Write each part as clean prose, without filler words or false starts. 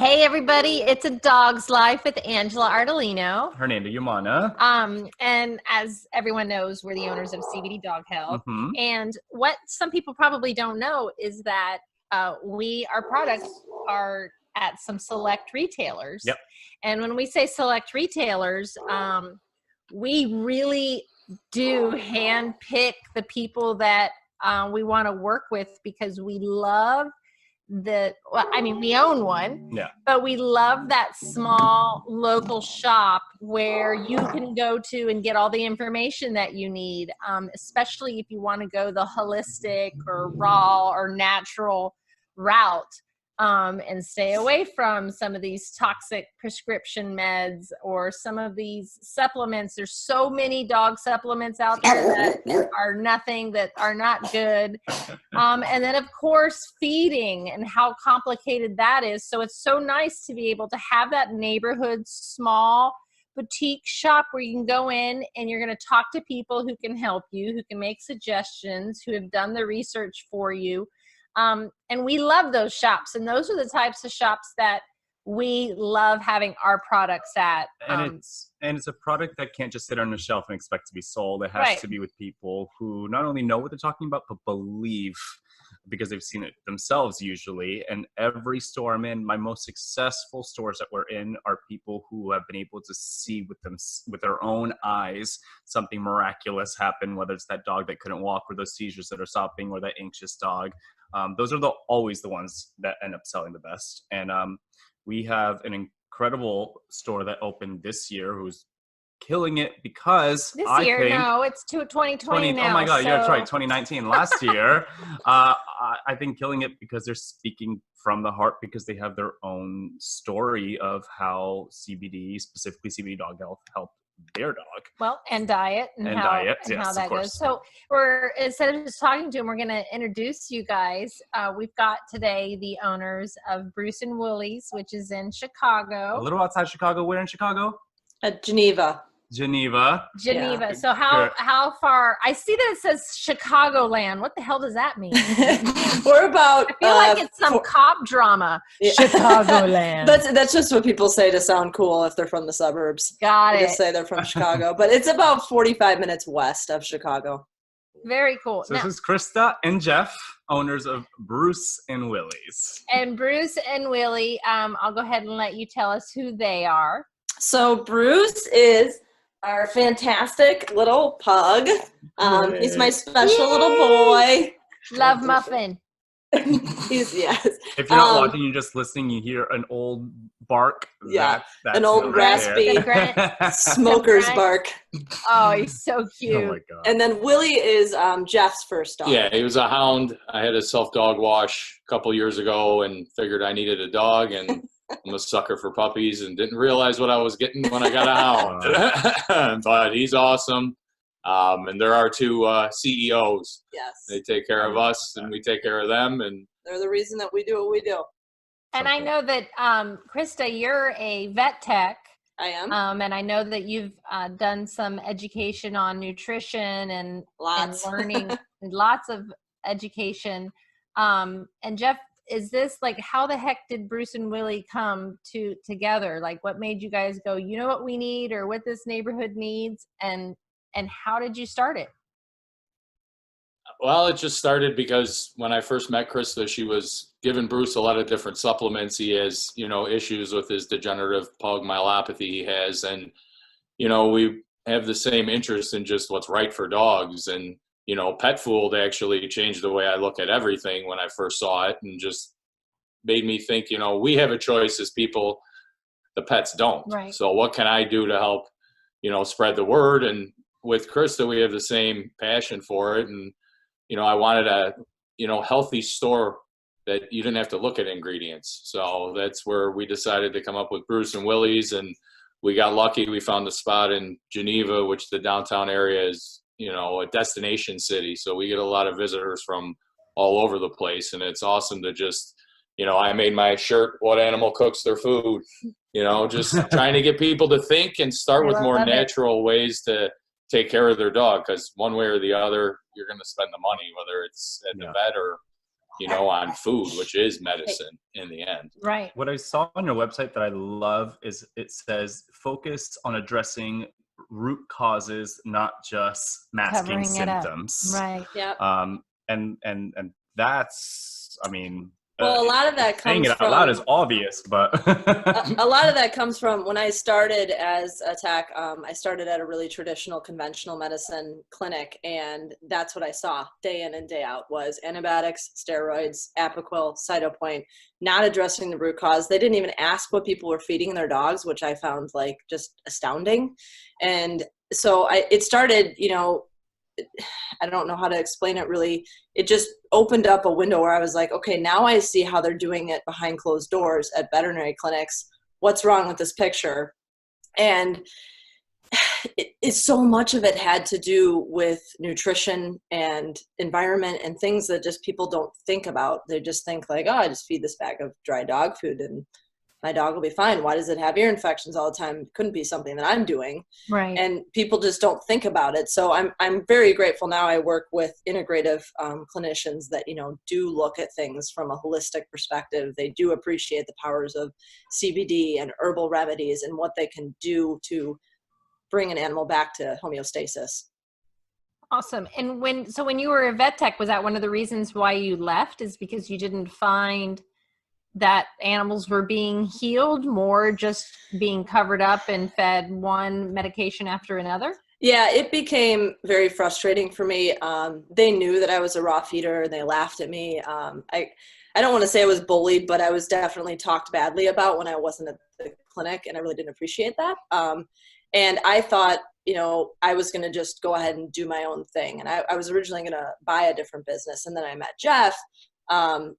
Hey everybody, it's A Dog's Life with Angela Ardolino. Hernando Yumana. And as everyone knows, we're the owners of CBD Dog Health. Mm-hmm. And what some people probably don't know is that our products are at some select retailers. Yep. And when we say select retailers, we really do hand pick the people that we want to work with because we love we own one, but we love that small local shop where you can go to and get all the information that you need, especially if you want to go the holistic or raw or natural route, and stay away from some of these toxic prescription meds or some of these supplements. There's so many dog supplements out there that are nothing, that are not good. And then, of course, feeding and how complicated that is. So it's so nice to be able to have that neighborhood small boutique shop where you can go in and you're going to talk to people who can help you, who can make suggestions, who have done the research for you. And we love those shops. And those are the types of shops that we love having our products at. And it's a product that can't just sit on a shelf and expect to be sold. It has to be with people who not only know what they're talking about, but believe, because they've seen it themselves usually. And every store I'm in, my most successful stores that we're in, are people who have been able to see with their own eyes something miraculous happen, whether it's that dog that couldn't walk, or those seizures that are stopping, or that anxious dog. Those are always the ones that end up selling the best. And we have an incredible store that opened this year who's killing it because it's 2020 now. Oh my God, you're right, 2019, last year. I think killing it because they're speaking from the heart, because they have their own story of how CBD, specifically CBD Dog Health, helped their dog. Well, and diet and how that goes. So instead of just talking to them, we're going to introduce you guys. We've got today the owners of Bruce and Willys, which is in Chicago. A little outside Chicago. Where in Chicago? At Geneva. Yeah. So how far? I see that it says Chicagoland. What the hell does that mean? We're about. I feel like it's some cop drama. Yeah. Chicagoland. That's just what people say to sound cool if they're from the suburbs. Got it. Just say they're from Chicago, but it's about 45 minutes west of Chicago. Very cool. So this is Krysta and Jeff, owners of Bruce and Willys. And Bruce and Willie, I'll go ahead and let you tell us who they are. So Bruce is our fantastic little pug. He's my special little boy. Love muffin. Yes. If you're not watching, you're just listening, you hear an old bark. Yeah, an old raspy smoker's bark. Oh, he's so cute. Oh my God. And then Willie is Jeff's first dog. Yeah, he was a hound. I had a self-dog wash a couple years ago and figured I needed a dog, and I'm a sucker for puppies and didn't realize what I was getting when I got a hound. But he's awesome. And there are two CEOs. Yes. They take care of us and we take care of them. And they're the reason that we do what we do. And I know that, Krysta, you're a vet tech. I am. And I know that you've done some education on nutrition and learning, lots of education. And Jeff, is this like, how the heck did Bruce and Willie come together? Like, what made you guys go, you know what we need, or what this neighborhood needs? And how did you start it? Well, it just started because when I first met Krysta, she was giving Bruce a lot of different supplements. He has, issues with his degenerative pug myelopathy he has. And, we have the same interest in just what's right for dogs. And, Pet Food actually changed the way I look at everything when I first saw it, and just made me think, we have a choice as people, the pets don't. Right. So what can I do to help, spread the word? And with Krysta, we have the same passion for it. And, I wanted a, healthy store that you didn't have to look at ingredients. So that's where we decided to come up with Bruce and Willys. And we got lucky. We found a spot in Geneva, which the downtown area is, a destination city. So we get a lot of visitors from all over the place. And it's awesome to just, I made my shirt, "What animal cooks their food?" Just trying to get people to think and start with more natural ways to take care of their dog. Because one way or the other, you're going to spend the money, whether it's at the vet or on food, which is medicine in the end. Right. What I saw on your website that I love is it says focus on addressing root causes, not just masking symptoms. Right. Yeah. And that's, I mean, Well, a lot of that saying comes it out from, loud is obvious, but a lot of that comes from when I started as a tech. I started at a really traditional conventional medicine clinic, and that's what I saw day in and day out was antibiotics, steroids, Apoquel, Cytopoint, not addressing the root cause. They didn't even ask what people were feeding their dogs, which I found like just astounding. And so it started, I don't know how to explain it really. It just opened up a window where I was like, okay, now I see how they're doing it behind closed doors at veterinary clinics. What's wrong with this picture? And so much of it had to do with nutrition and environment and things that just people don't think about. They just think like, oh, I just feed this bag of dry dog food and my dog will be fine. Why does it have ear infections all the time? Couldn't be something that I'm doing. Right. And people just don't think about it. So I'm very grateful now. I work with integrative clinicians that, do look at things from a holistic perspective. They do appreciate the powers of CBD and herbal remedies and what they can do to bring an animal back to homeostasis. Awesome. And when you were a vet tech, was that one of the reasons why you left, is because you didn't find that animals were being healed, more just being covered up and fed one medication after another? Yeah, it became very frustrating for me. They knew that I was a raw feeder and they laughed at me. I don't want to say I was bullied, but I was definitely talked badly about when I wasn't at the clinic, and I really didn't appreciate that. And I thought, I was going to just go ahead and do my own thing. And I was originally going to buy a different business. And then I met Jeff.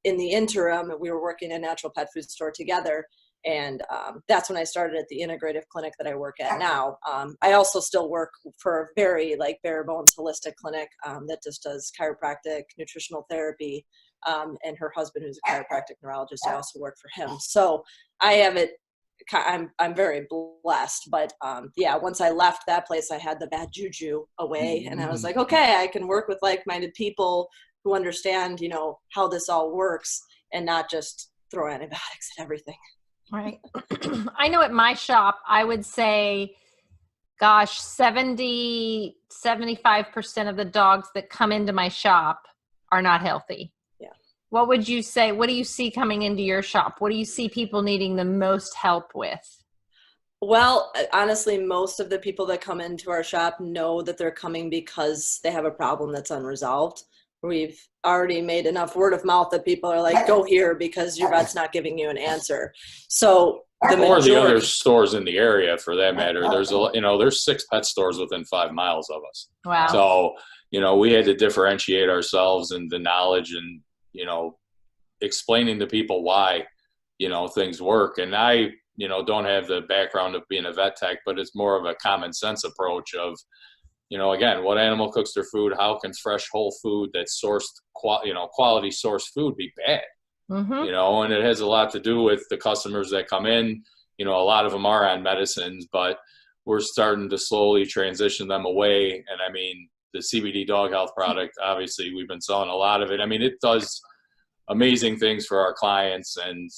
In the interim, we were working in a natural pet food store together. And that's when I started at the integrative clinic that I work at now. I also still work for a very bare bones holistic clinic that just does chiropractic, nutritional therapy, and her husband, who's a chiropractic neurologist, I also work for him. So I have it. I'm very blessed, but once I left that place, I had the bad juju away, and I was like, okay, I can work with like-minded people who understand, how this all works, and not just throw antibiotics at everything. Right. I know at my shop, I would say, 70, 75% of the dogs that come into my shop are not healthy. Yeah. What would you say? What do you see coming into your shop? What do you see people needing the most help with? Well, honestly, most of the people that come into our shop know that they're coming because they have a problem that's unresolved. We've already made enough word of mouth that people are like, go here because your vet's not giving you an answer. So or the other stores in the area, for that matter. There's 6 pet stores within 5 miles of us. Wow. So, we had to differentiate ourselves and the knowledge and, explaining to people why, things work. And I, don't have the background of being a vet tech, but it's more of a common sense approach of, again, what animal cooks their food? How can fresh whole food that's sourced, quality sourced food be bad? Mm-hmm. And it has a lot to do with the customers that come in. A lot of them are on medicines, but we're starting to slowly transition them away. And I mean, the CBD dog health product, obviously we've been selling a lot of it. I mean, it does amazing things for our clients. And,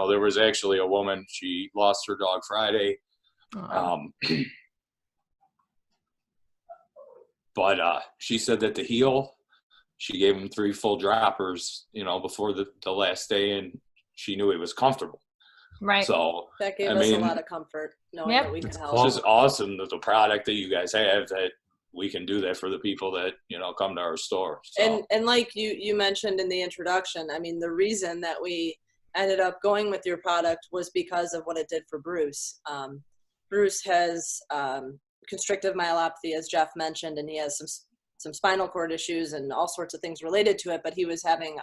there was actually a woman, she lost her dog Friday. But she said that to heal, she gave him 3 full droppers, before the last day, and she knew he was comfortable. Right. So that gave us a lot of comfort knowing that we can help. It's just awesome that the product that you guys have, that we can do that for the people that, come to our store. So. And like you mentioned in the introduction, I mean, the reason that we ended up going with your product was because of what it did for Bruce. Bruce has constrictive myelopathy, as Jeff mentioned, and he has some spinal cord issues and all sorts of things related to it, but he was having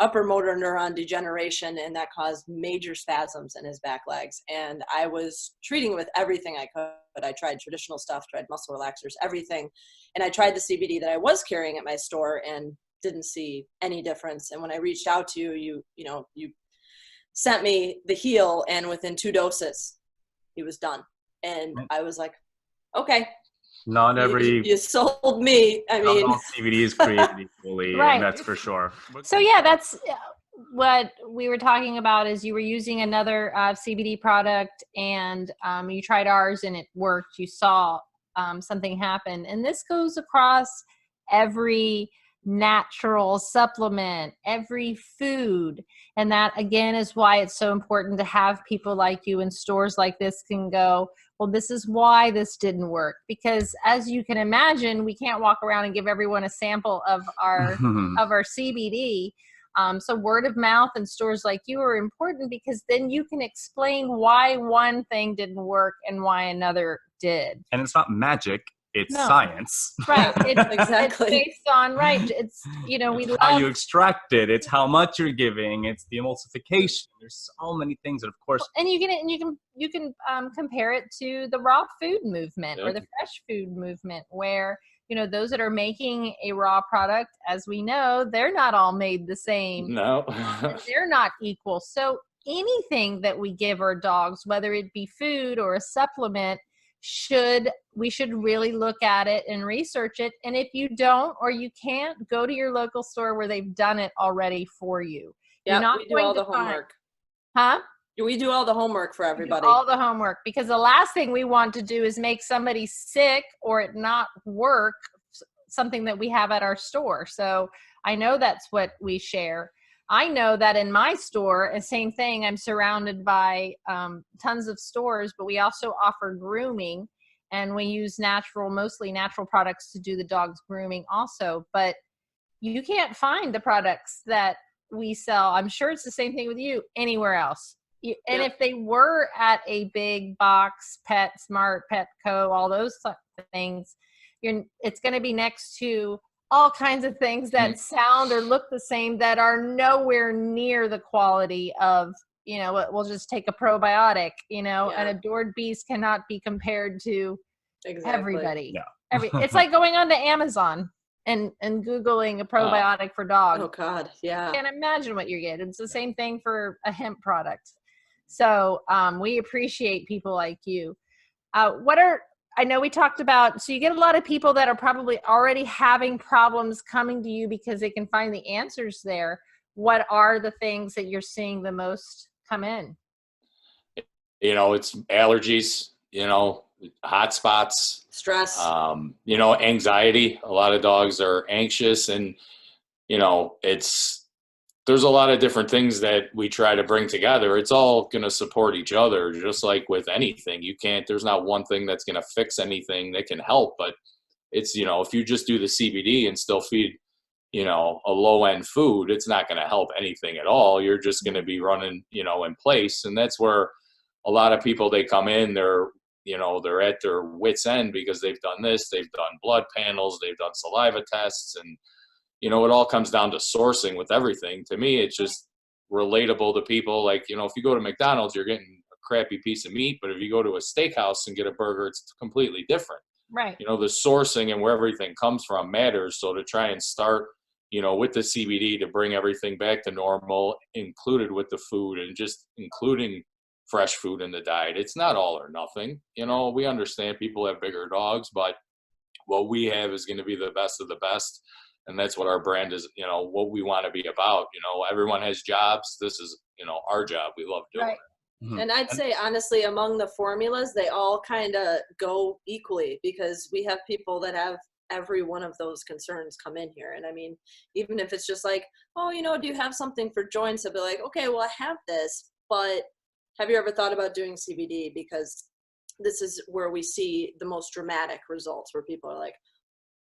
upper motor neuron degeneration, and that caused major spasms in his back legs. And I was treating with everything I could. I tried traditional stuff, tried muscle relaxers, everything. And I tried the CBD that I was carrying at my store and didn't see any difference. And when I reached out to you, you sent me the heel, and within 2 doses, he was done. And I was like, okay, Not every you sold me. I mean, not all CBD is created equally, Right. and that's for sure. So yeah, that's what we were talking about. Is you were using another CBD product, and you tried ours and it worked. You saw something happen, and this goes across every natural supplement, every food. And that again is why it's so important to have people like you in stores like this can go, well, this is why this didn't work. Because as you can imagine, we can't walk around and give everyone a sample of our CBD. So word of mouth and stores like you are important, because then you can explain why one thing didn't work and why another did. And it's not magic. It's science. Right. Exactly. It's based on, it's, we it's love how you extract it. It's how much you're giving. It's the emulsification. There's so many things that, of course. And you can compare it to the raw food movement or the fresh food movement, where, those that are making a raw product, as we know, they're not all made the same. No. They're not equal. So anything that we give our dogs, whether it be food or a supplement, we should really look at it and research it. And if you don't, or you can't, go to your local store where they've done it already for you. Yeah, we do all the homework. Huh? We do all the homework for everybody. All the homework, because the last thing we want to do is make somebody sick or it not work, something that we have at our store. So I know that's what we share. I know that in my store, and same thing, I'm surrounded by tons of stores, but we also offer grooming, and we use mostly natural products to do the dog's grooming also. But you can't find the products that we sell. I'm sure it's the same thing with you anywhere else. And if they were at a big box, PetSmart, Petco, all those things, it's going to be next to all kinds of things that sound or look the same that are nowhere near the quality of, we'll just take a probiotic, an adored beast cannot be compared to everybody. Yeah. It's like going on to Amazon and Googling a probiotic for dogs. Oh God. Yeah. I can't imagine what you're getting. It's the same thing for a hemp product. So we appreciate people like you. I know we talked about, so you get a lot of people that are probably already having problems coming to you because they can find the answers there. What are the things that you're seeing the most come in? It's allergies, hot spots, stress, anxiety. A lot of dogs are anxious, and, there's a lot of different things that we try to bring together. It's all going to support each other, just like with anything. There's not one thing that's going to fix anything that can help, but it's, if you just do the CBD and still feed, a low end food, it's not going to help anything at all. You're just going to be running, in place. And that's where a lot of people, they come in, they're at their wit's end because they've done this, they've done blood panels, they've done saliva tests, and it all comes down to sourcing with everything. To me, it's just relatable to people. Like, if you go to McDonald's, you're getting a crappy piece of meat, but if you go to a steakhouse and get a burger, it's completely different. Right. The sourcing and where everything comes from matters. So to try and start, with the CBD to bring everything back to normal, included with the food and just including fresh food in the diet. It's not all or nothing. We understand people have bigger dogs, but what we have is going to be the best of the best. And that's what our brand is, what we want to be about. Everyone has jobs. This is, our job. We love doing it. Mm-hmm. And I'd say, honestly, among the formulas, they all kind of go equally, because we have people that have every one of those concerns come in here. And I mean, even if it's just like, oh, do you have something for joints? I'll be like, okay, well, I have this, but have you ever thought about doing CBD? Because this is where we see the most dramatic results, where people are like,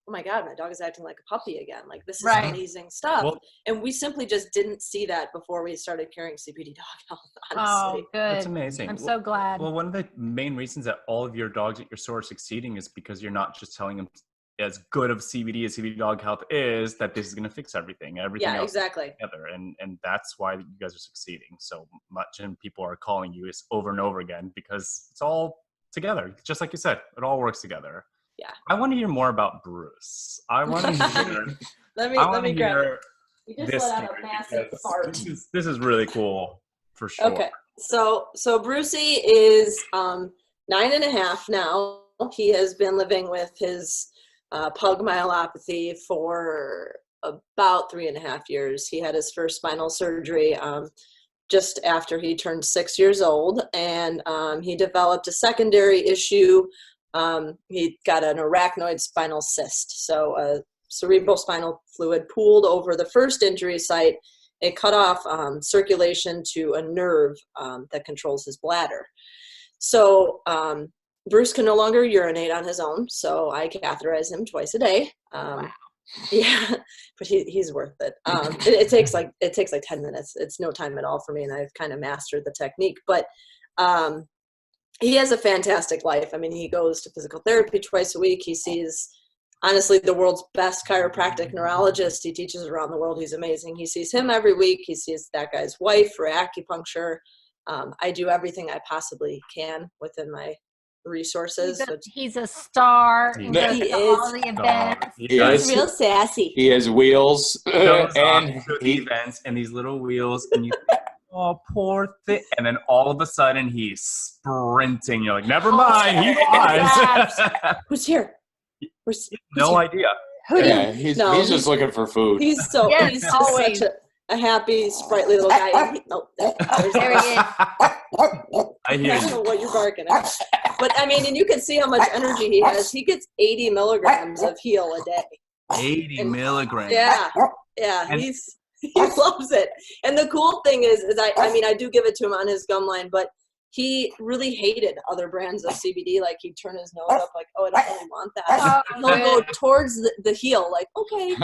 oh my God, my dog is acting like a puppy again. Like, this is amazing stuff. Well, and we simply just didn't see that before we started carrying CBD dog health, honestly. Oh, good. That's amazing. I'm so glad. Well, one of the main reasons that all of your dogs at your store are succeeding is because you're not just telling them as good of CBD as CBD dog health is, that this is going to fix everything else exactly. together. And that's why you guys are succeeding so much. And people are calling you over and over again because it's all together. Just like you said, it all works together. Yeah. I want to hear more about Bruce. I want to hear. let me grab it. You just let out a massive fart. This is really cool for sure. Okay. So Brucey is 9.5 now. He has been living with his pug myelopathy for about 3.5 years. He had his first spinal surgery just after he turned 6 years old, and he developed a secondary issue. He got an arachnoid spinal cyst, so cerebrospinal fluid pooled over the first injury site. It cut off circulation to a nerve that controls his bladder. So Bruce can no longer urinate on his own, so I catheterize him twice a day. Wow. Yeah, but he's worth it. It takes like 10 minutes. It's no time at all for me, and I've kind of mastered the technique. But he has a fantastic life. I mean, he goes to physical therapy twice a week. He sees, honestly, the world's best chiropractic neurologist. He teaches around the world. He's amazing. He sees him every week. He sees that guy's wife for acupuncture. I do everything I possibly can within my resources. He's a star. He goes to all the events. He's real sassy. He has wheels and events and these little wheels, and you think, oh, poor thing. And then all of a sudden he's sprinting. You're like, never mind, he won. Who's here? No idea. Yeah, he's just looking for food. He's so he's just such a happy, sprightly little guy. There he is. I hear you. I don't know what you're barking at. But I mean, and you can see how much energy he has. He gets 80 milligrams of Heal a day. 80 milligrams. Yeah. And he loves it. And the cool thing is I mean, I do give it to him on his gum line, but he really hated other brands of CBD. Like, he'd turn his nose up like, oh, I don't really want that. He'll go towards the Heal, like, okay,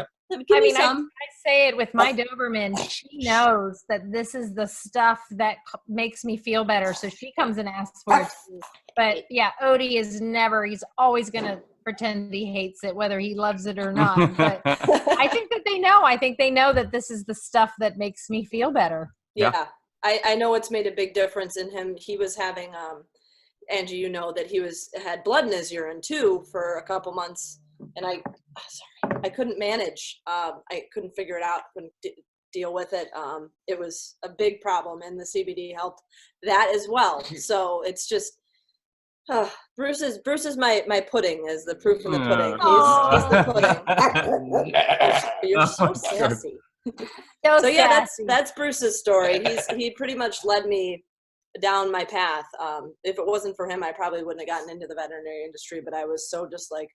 give me some. I say it with my Doberman. She knows that this is the stuff that makes me feel better. So she comes and asks for it too. But yeah, Odie he's always going to pretend he hates it, whether he loves it or not. But I think that they know. I think they know that this is the stuff that makes me feel better. Yeah. I know it's made a big difference in him. He was having, Angie, you know, that he had blood in his urine too for a couple months. And I couldn't manage. I couldn't figure it out. Couldn't deal with it. It was a big problem, and the CBD helped that as well. So it's just, Bruce is my pudding, is the proof in the pudding. He's the pudding. You're so sassy. So yeah, that's Bruce's story. He pretty much led me down my path. If it wasn't for him, I probably wouldn't have gotten into the veterinary industry. But I was so just like,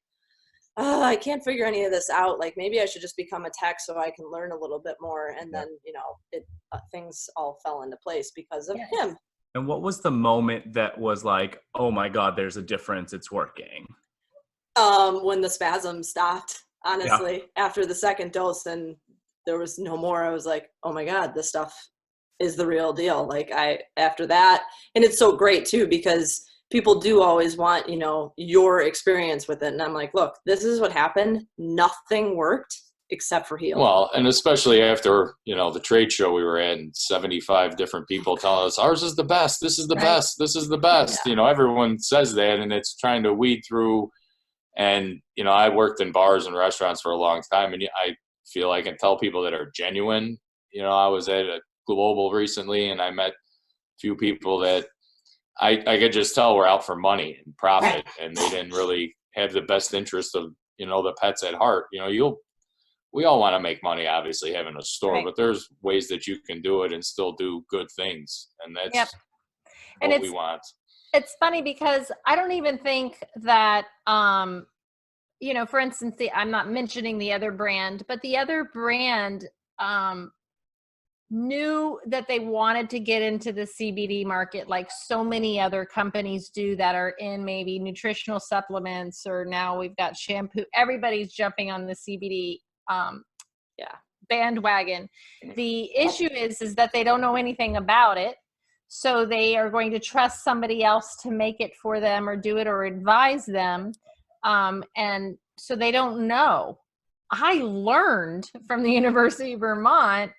I can't figure any of this out. Like, maybe I should just become a tech so I can learn a little bit more. And then, things all fell into place because of him. And what was the moment that was like, oh my God, there's a difference, it's working? When the spasm stopped, honestly, after the second dose, and there was no more. I was like, oh my God, this stuff is the real deal. Like, after that, and it's so great too, because people do always want, your experience with it. And I'm like, look, this is what happened. Nothing worked except for Heal. Well, and especially after, the trade show we were at, and 75 different people telling us ours is the best. This is the best. This is the best. Yeah. Everyone says that, and it's trying to weed through. And, I worked in bars and restaurants for a long time, and I feel I can tell people that are genuine. I was at a Global recently, and I met a few people that I could just tell were out for money and profit, and they didn't really have the best interest of, the pets at heart. We all want to make money, obviously, having a store, but there's ways that you can do it and still do good things. And that's what we want. It's funny because I don't even think that, for instance, I'm not mentioning the other brand, but the other brand knew that they wanted to get into the CBD market like so many other companies do that are in maybe nutritional supplements, or now we've got shampoo. Everybody's jumping on the CBD bandwagon. The issue is that they don't know anything about it. So they are going to trust somebody else to make it for them or do it or advise them. And so they don't know. I learned from the University of Vermont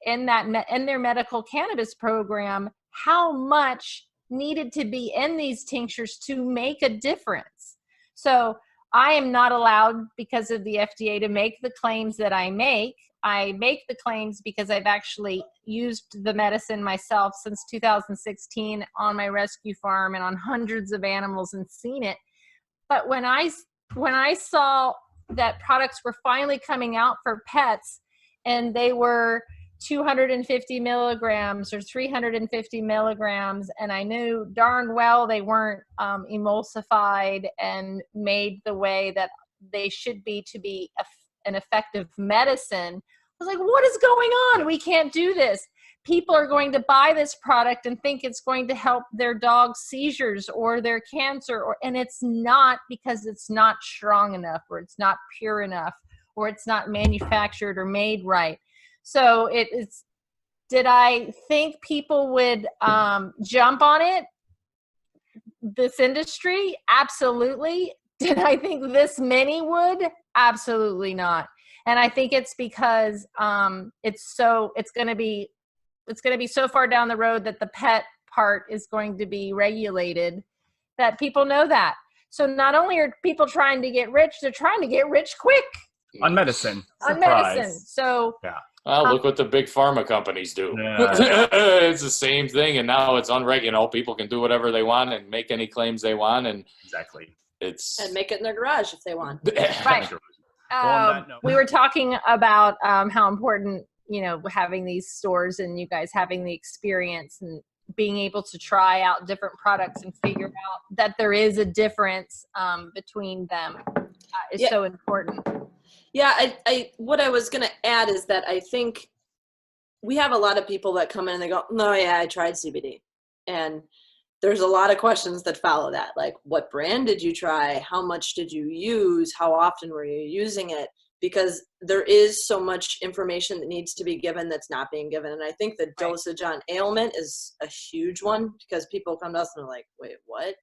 in their medical cannabis program how much needed to be in these tinctures to make a difference. So I am not allowed, because of the FDA, to make the claims that I make. I make the claims because I've actually used the medicine myself since 2016 on my rescue farm and on hundreds of animals and seen it. But when I saw that products were finally coming out for pets, and they were 250 milligrams or 350 milligrams, and I knew darn well they weren't emulsified and made the way that they should be to be an effective medicine. I was like, what is going on? We can't do this. People are going to buy this product and think it's going to help their dog's seizures or their cancer, and it's not, because it's not strong enough, or it's not pure enough, or it's not manufactured or made right. So did I think people would jump on it, this industry? Absolutely. Did I think this many would? Absolutely not. And I think it's because it's going to be so far down the road that the pet part is going to be regulated, that people know that. So not only are people trying to get rich, they're trying to get rich quick. On medicine. On medicine. So yeah. Well, look what the big pharma companies do. Yeah. It's the same thing, and now it's unregulated. People can do whatever they want and make any claims they want, and exactly. And make it in their garage if they want. Right. We were talking about how important, having these stores and you guys having the experience and being able to try out different products and figure out that there is a difference between them is so important. Yeah, I what I was going to add is that I think we have a lot of people that come in and they go, no, yeah, I tried CBD. And there's a lot of questions that follow that. Like, what brand did you try? How much did you use? How often were you using it? Because there is so much information that needs to be given that's not being given. And I think the dosage on ailment is a huge one, because people come to us and they're like, wait, what?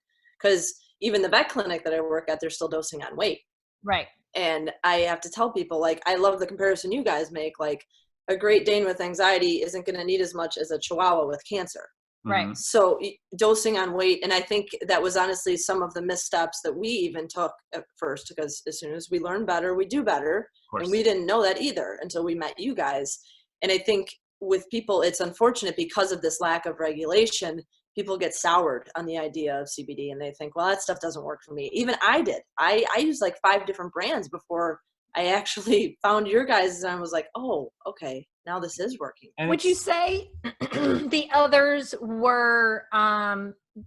Because even the vet clinic that I work at, they're still dosing on weight. Right. And I have to tell people, like, I love the comparison you guys make. Like, a Great Dane with anxiety isn't going to need as much as a Chihuahua with cancer. Right. So dosing on weight. And I think that was honestly some of the missteps that we even took at first, because as soon as we learn better, we do better. And we didn't know that either until we met you guys. And I think with people, it's unfortunate because of this lack of regulation, people get soured on the idea of CBD and they think, well, that stuff doesn't work for me. Even I did. I used like 5 different brands before I actually found your guys, and I was like, oh, okay, now this is working. And would you say the others were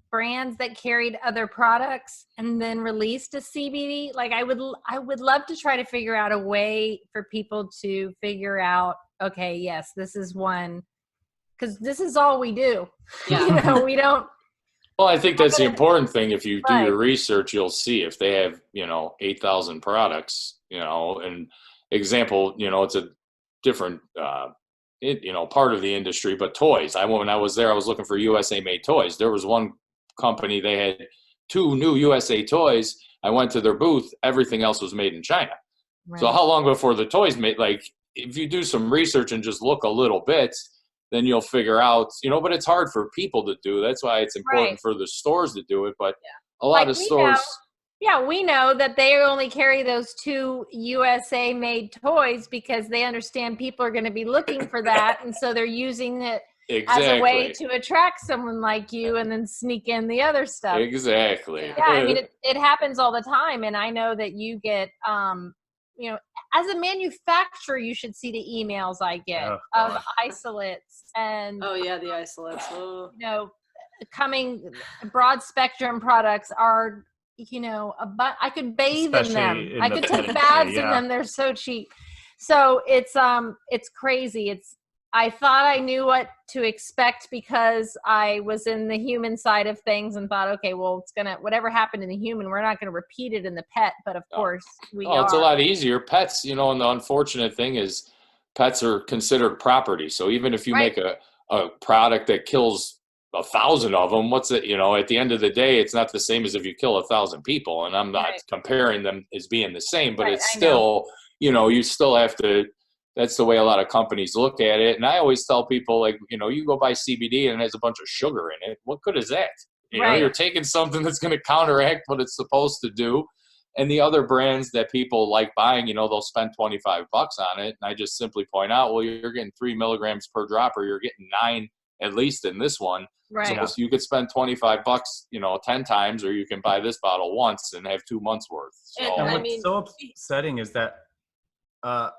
brands that carried other products and then released a CBD? Like, I would love to try to figure out a way for people to figure out, okay, yes, this is one, because this is all we do. Yeah. We don't. Well, I think that's the important thing. If you do your research, you'll see if they have, 8,000 products, and example, it's a different, part of the industry, but toys. When I was there, I was looking for USA made toys. There was one company, they had 2 new USA toys. I went to their booth. Everything else was made in China. Right. So how long before the toys made, like, if you do some research and just look a little bit, then you'll figure out, but it's hard for people to do. That's why it's important for the stores to do it. But a lot of stores. We know that they only carry those 2 USA made toys because they understand people are going to be looking for that. And so they're using it as a way to attract someone like you and then sneak in the other stuff. Exactly. Yeah, I mean, it happens all the time. And I know that you get, as a manufacturer, you should see the emails I get of isolates and the isolates. Coming broad spectrum products are, I could bathe in them. I could take baths in them. They're so cheap. So it's crazy. I thought I knew what to expect because I was in the human side of things and thought, okay, well, whatever happened in the human, we're not going to repeat it in the pet. But of course we are. It's a lot easier. Pets, and the unfortunate thing is pets are considered property. So even if you make a product that kills 1,000 of them, what's it, at the end of the day, it's not the same as if you kill 1,000 people. And I'm not comparing them as being the same, but it's still, you still have to. That's the way a lot of companies look at it. And I always tell people, like, you go buy CBD and it has a bunch of sugar in it. What good is that? You're taking something that's going to counteract what it's supposed to do. And the other brands that people like buying, they'll spend $25 on it. And I just simply point out, well, you're getting 3 milligrams per drop, or you're getting 9 at least in this one. Right. So you could spend $25, 10 times, or you can buy this bottle once and have 2 months worth. So, and what's so upsetting is that I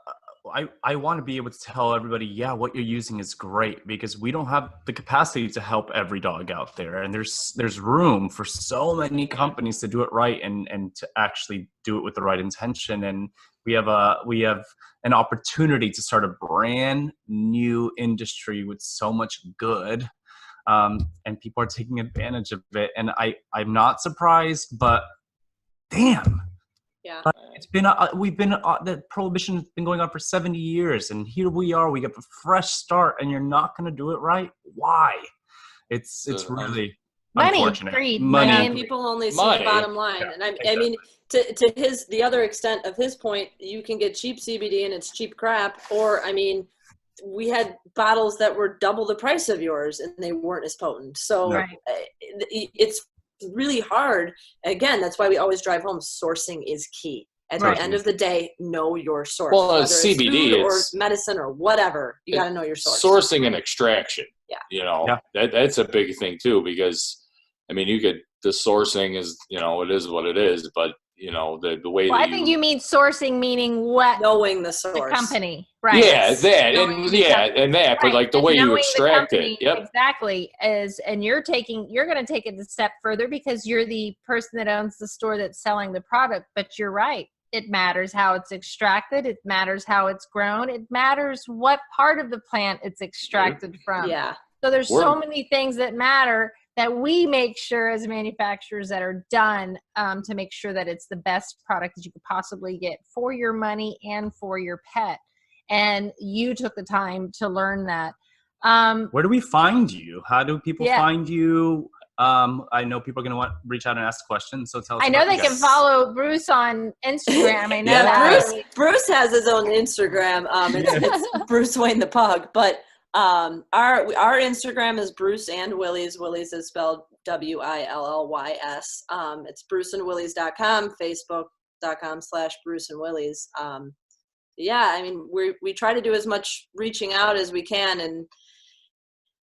want to be able to tell everybody, yeah, what you're using is great, because we don't have the capacity to help every dog out there. And there's room for so many companies to do it right and to actually do it with the right intention. And we have an opportunity to start a brand new industry with so much good. And people are taking advantage of it. And I'm not surprised, but damn. Yeah. It's been, the prohibition has been going on for 70 years. And here we are, we get a fresh start, and you're not going to do it right. Why? It's really unfortunate. Money. People only see the bottom line. Yeah, and exactly. I mean, to the other extent of his point, you can get cheap CBD and it's cheap crap. Or, I mean, we had bottles that were double the price of yours and they weren't as potent. So it's really hard. Again, that's why we always drive home. Sourcing is key. At the end of the day, know your source. Well, whether CBD it's or medicine or whatever, you got to know your source. Sourcing and extraction. Yeah. That's a big thing too, because I mean, the sourcing is, it is what it is, but the way I think you mean sourcing, meaning what? Knowing the source. The company. Right. Yeah, that, but like the way you extract it. Yep. Exactly. And you're going to take it a step further because you're the person that owns the store that's selling the product. But you're right. It matters how it's extracted. It matters how it's grown. It matters what part of the plant it's extracted from. Yeah. So there's so many things that matter that we make sure as manufacturers that are done to make sure that it's the best product that you could possibly get for your money and for your pet. And you took the time to learn that. Where do we find you? How do people find you? I know people are going to reach out and ask questions. So tell us. I know they can follow Bruce on Instagram. I know that. Bruce has his own Instagram. It's Bruce Wayne the Pug. But our Instagram is Bruce and Willys. Willys is spelled Willys. It's bruceandwillys.com, facebook.com/Bruce and Willys. I mean, we try to do as much reaching out as we can, and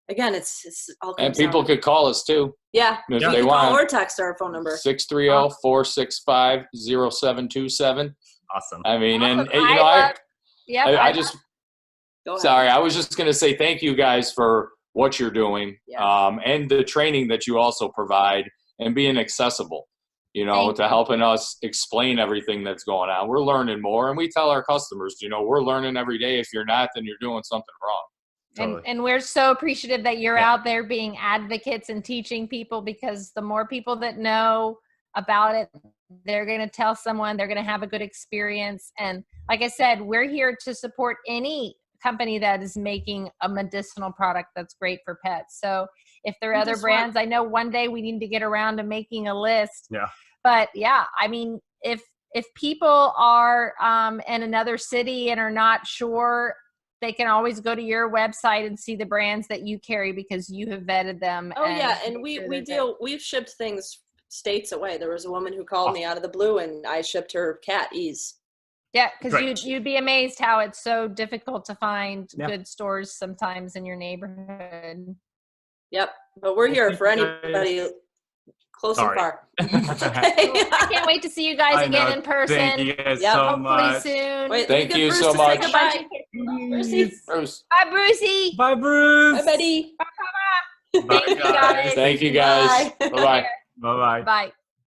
again, it's all. And people could call us too. Yeah, if they want, call or text our phone number 630-465-0727. Awesome. I mean, awesome. I just. Sorry, I was just going to say thank you guys for what you're doing, and the training that you also provide, and being accessible. To helping us explain everything that's going on. We're learning more, and we tell our customers, we're learning every day. If you're not, then you're doing something wrong. Totally. And we're so appreciative that you're out there being advocates and teaching people, because the more people that know about it, they're going to tell someone, they're going to have a good experience. And like I said, we're here to support any company that is making a medicinal product that's great for pets. So if there are other brands, I know one day we need to get around to making a list. Yeah. But I mean, if people are in another city and are not sure, they can always go to your website and see the brands that you carry because you have vetted them. Oh yeah, and we've shipped things states away. There was a woman who called me out of the blue, and I shipped her cat Ease. Yeah, because you'd be amazed how it's so difficult to find good stores sometimes in your neighborhood. Yep, but we're here for anybody close and far. I can't wait to see you guys again in person. Thank you guys so much. Soon. Wait, thank you so much. Bye, Brucey. Bye, Brucey. Bye, Bruce. Bye, Betty. Thank you guys. Thank you guys. Bye-bye. Bye-bye. Bye.